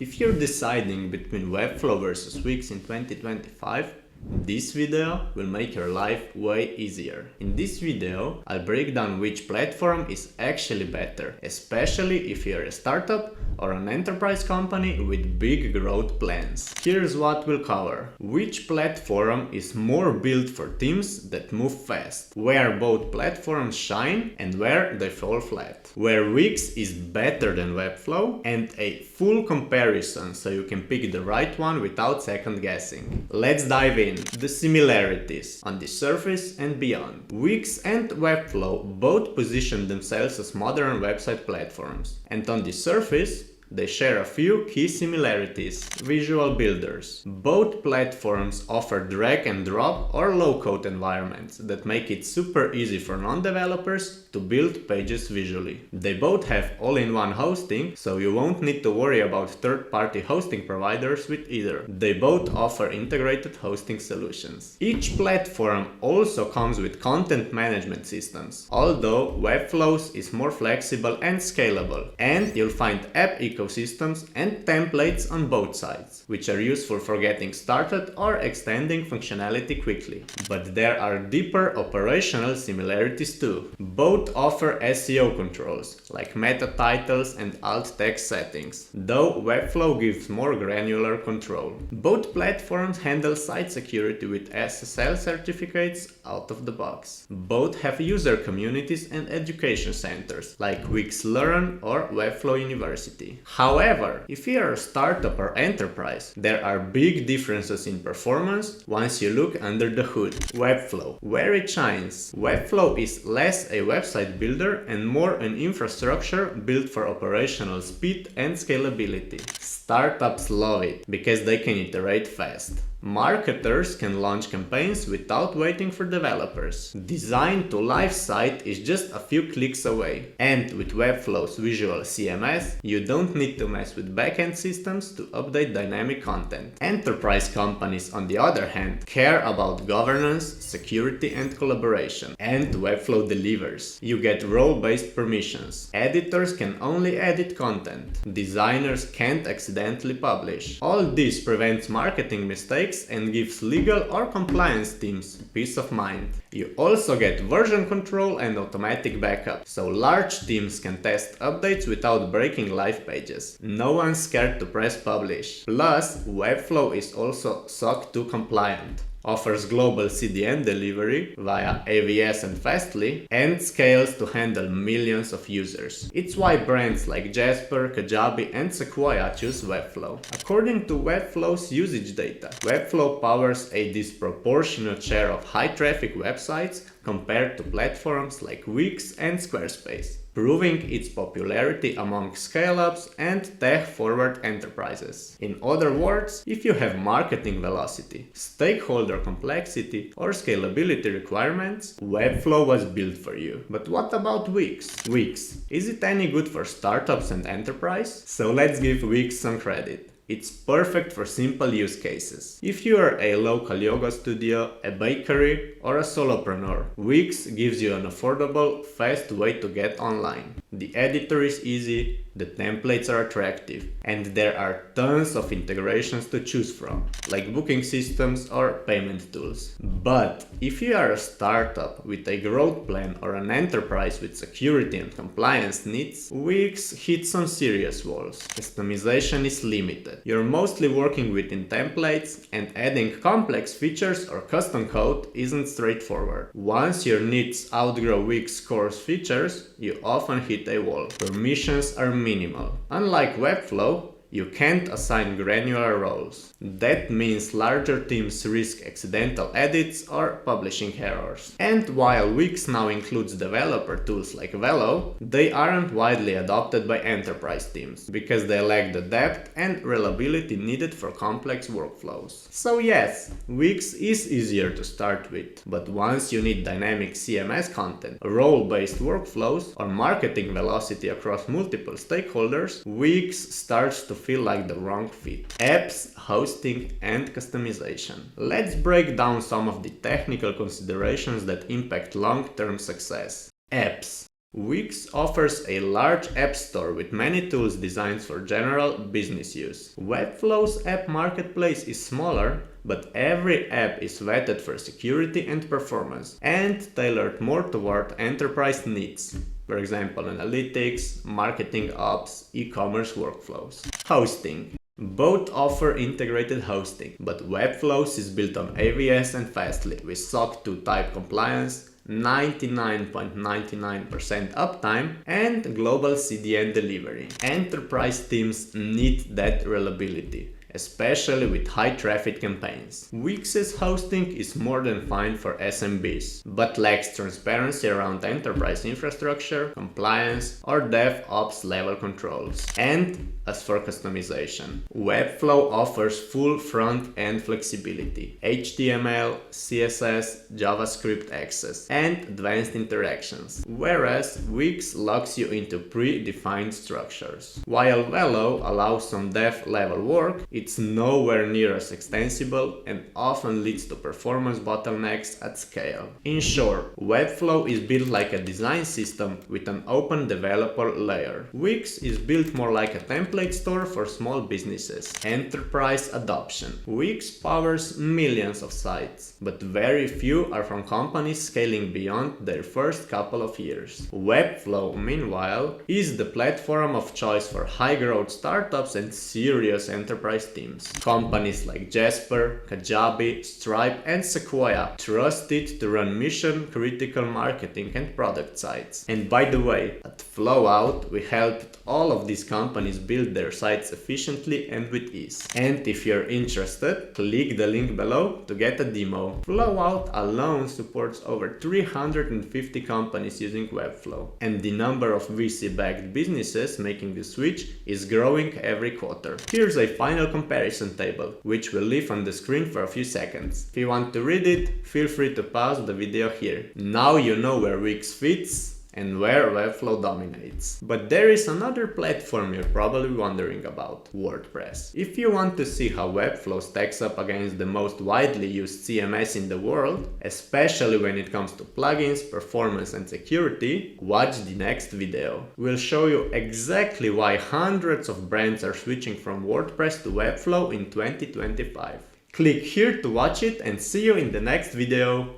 If you're deciding between Webflow versus Wix in 2025, this video will make your life way easier. In this video, I'll break down which platform is actually better, especially if you're a startup or an enterprise company with big growth plans. Here's what we'll cover. Which platform is more built for teams that move fast, where both platforms shine and where they fall flat, where Wix is better than Webflow, and a full comparison so you can pick the right one without second guessing. Let's dive in. The similarities on the surface and beyond. Wix and Webflow both position themselves as modern website platforms, and on the surface they share a few key similarities. Visual builders. Both platforms offer drag and drop or low-code environments that make it super easy for non-developers to build pages visually. They both have all-in-one hosting, so you won't need to worry about third-party hosting providers with either. They both offer integrated hosting solutions. Each platform also comes with content management systems, although Webflow's is more flexible and scalable, and you'll find app ecosystems and templates on both sides, which are useful for getting started or extending functionality quickly. But there are deeper operational similarities too. Both offer SEO controls, like meta titles and alt text settings, though Webflow gives more granular control. Both platforms handle site security with SSL certificates out of the box. Both have user communities and education centers, like Wix Learn or Webflow University. However, if you're a startup or enterprise, there are big differences in performance once you look under the hood. Webflow, where it shines. Webflow is less a website builder and more an infrastructure built for operational speed and scalability. Startups love it because they can iterate fast. Marketers can launch campaigns without waiting for developers. Design to live site is just a few clicks away. And with Webflow's visual CMS, you don't need to mess with backend systems to update dynamic content. Enterprise companies, on the other hand, care about governance, security and collaboration. And Webflow delivers. You get role-based permissions. Editors can only edit content. Designers can't accidentally publish. All this prevents marketing mistakes and gives legal or compliance teams peace of mind. You also get version control and automatic backup, so large teams can test updates without breaking live pages. No one's scared to press publish. Plus, Webflow is also SOC 2 compliant, offers global CDN delivery via AVS and Fastly, and scales to handle millions of users. It's why brands like Jasper, Kajabi and Sequoia choose Webflow. According to Webflow's usage data, Webflow powers a disproportionate share of high-traffic websites compared to platforms like Wix and Squarespace, proving its popularity among scale-ups and tech-forward enterprises. In other words, if you have marketing velocity, stakeholder complexity, or scalability requirements, Webflow was built for you. But what about Wix? Wix, is it any good for startups and enterprise? So let's give Wix some credit. It's perfect for simple use cases. If you are a local yoga studio, a bakery, or a solopreneur, Wix gives you an affordable, fast way to get online. The editor is easy, the templates are attractive, and there are tons of integrations to choose from, like booking systems or payment tools. But if you are a startup with a growth plan or an enterprise with security and compliance needs, Wix hits some serious walls. Customization is limited. You're mostly working within templates, and adding complex features or custom code isn't straightforward. Once your needs outgrow Wix core features, you often hit a wall. Permissions are minimal. Unlike Webflow, you can't assign granular roles. That means larger teams risk accidental edits or publishing errors. And while Wix now includes developer tools like Velo, they aren't widely adopted by enterprise teams because they lack the depth and reliability needed for complex workflows. So yes, Wix is easier to start with, but once you need dynamic CMS content, role-based workflows, or marketing velocity across multiple stakeholders, Wix starts to feel like the wrong fit. Apps, hosting, and customization. Let's break down some of the technical considerations that impact long-term success. Apps. Wix offers a large app store with many tools designed for general business use. Webflow's app marketplace is smaller, but every app is vetted for security and performance and tailored more toward enterprise needs. For example, analytics, marketing ops, e-commerce workflows. Hosting. Both offer integrated hosting, but Webflows is built on AWS and Fastly with SOC 2 type compliance, 99.99% uptime, and global CDN delivery. Enterprise teams need that reliability, especially with high traffic campaigns. Wix's hosting is more than fine for SMBs, but lacks transparency around enterprise infrastructure, compliance, or DevOps level controls. And as for customization, Webflow offers full front-end flexibility, HTML, CSS, JavaScript access, and advanced interactions, whereas Wix locks you into pre-defined structures. While Velo allows some dev level work, it's nowhere near as extensible and often leads to performance bottlenecks at scale. In short, Webflow is built like a design system with an open developer layer. Wix is built more like a template store for small businesses. Enterprise adoption. Wix powers millions of sites, but very few are from companies scaling beyond their first couple of years. Webflow, meanwhile, is the platform of choice for high-growth startups and serious enterprise teams. Companies like Jasper, Kajabi, Stripe, and Sequoia trust it to run mission-critical marketing and product sites. And by the way, at Flowout, we helped all of these companies build their sites efficiently and with ease. And if you're interested, click the link below to get a demo. Flowout alone supports over 350 companies using Webflow, and the number of VC-backed businesses making the switch is growing every quarter. Here's a final comparison table, which we'll leave on the screen for a few seconds. If you want to read it, feel free to pause the video here. Now you know where Wix fits and where Webflow dominates. But there is another platform you're probably wondering about, WordPress. If you want to see how Webflow stacks up against the most widely used CMS in the world, especially when it comes to plugins, performance and security, watch the next video. We'll show you exactly why hundreds of brands are switching from WordPress to Webflow in 2025. Click here to watch it and see you in the next video.